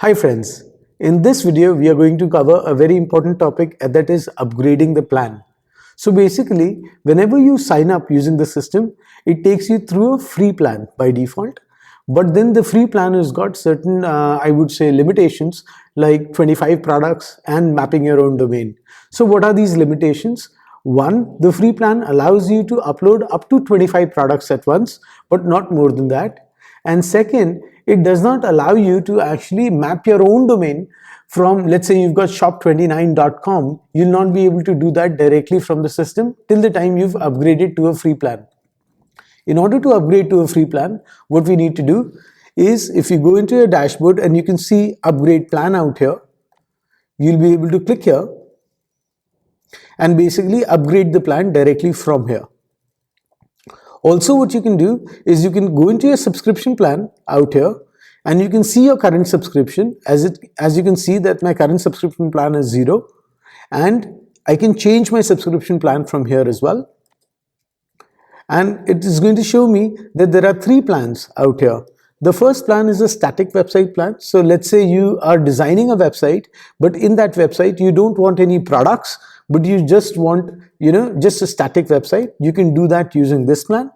Hi friends, in this video we are going to cover a very important topic, and that is upgrading the plan. So basically, whenever you sign up using the system, it takes you through a free plan by default. But then the free plan has got certain, I would say, limitations like 25 products and mapping your own domain. So what are these limitations? One, the free plan allows you to upload up to 25 products at once, but not more than that. And second, it does not allow you to actually map your own domain from, let's say you've got shop29.com, you'll not be able to do that directly from the system till the time you've upgraded to a free plan. In order to upgrade to a free plan, what we need to do is, if you go into your dashboard and you can see upgrade plan out here, you'll be able to click here and basically upgrade the plan directly from here. Also, what you can do is you can go into your subscription plan out here and you can see your current subscription. As you can see that my current subscription plan is 0, and I can change my subscription plan from here as well. And it is going to show me that there are 3 plans out here. The first plan is a static website plan. So let's say you are designing a website, but in that website you don't want any products, but you just want, just a static website. You can do that using this plan,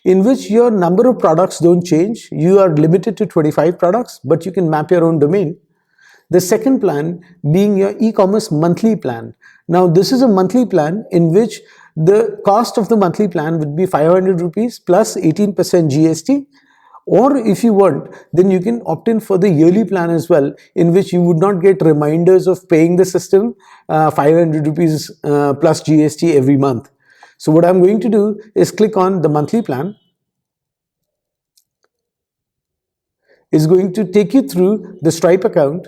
in which your number of products don't change. You are limited to 25 products, but you can map your own domain. The second plan being your e-commerce monthly plan. Now this is a monthly plan in which the cost of the monthly plan would be 500 rupees plus 18% GST. Or if you want, then you can opt in for the yearly plan as well, in which you would not get reminders of paying the system 500 rupees plus GST every month. So what I'm going to do is click on the monthly plan. It's going to take you through the Stripe account,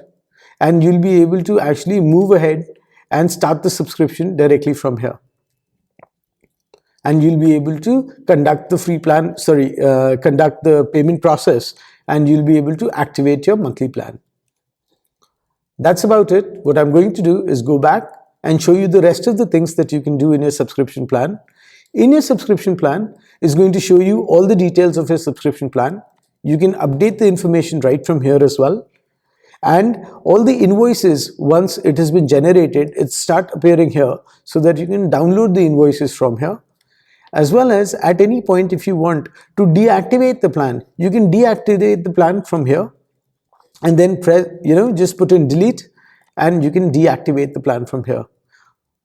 and you'll be able to actually move ahead and start the subscription directly from here. And you'll be able to conduct the free plan, conduct the payment process, and you'll be able to activate your monthly plan. That's about it. What I'm going to do is go back and show you the rest of the things that you can do in your subscription plan. In your subscription plan, it's going to show you all the details of your subscription plan. You can update the information right from here as well. And all the invoices, once it has been generated, it start appearing here so that you can download the invoices from here. As well as at any point, if you want to deactivate the plan, you can deactivate the plan from here and then press, just put in delete, and you can deactivate the plan from here.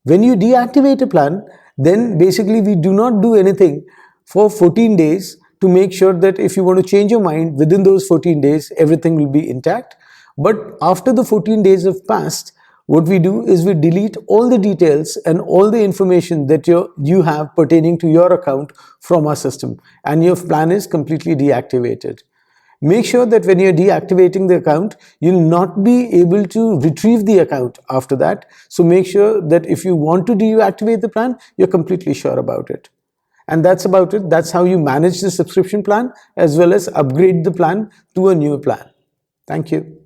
When you deactivate a plan, then basically we do not do anything for 14 days to make sure that if you want to change your mind within those 14 days, everything will be intact. But after the 14 days have passed, what we do is we delete all the details and all the information that you have pertaining to your account from our system, and your plan is completely deactivated. Make sure that when you're deactivating the account, you'll not be able to retrieve the account after that. So make sure that if you want to deactivate the plan, you're completely sure about it. And that's about it. That's how you manage the subscription plan as well as upgrade the plan to a new plan. Thank you.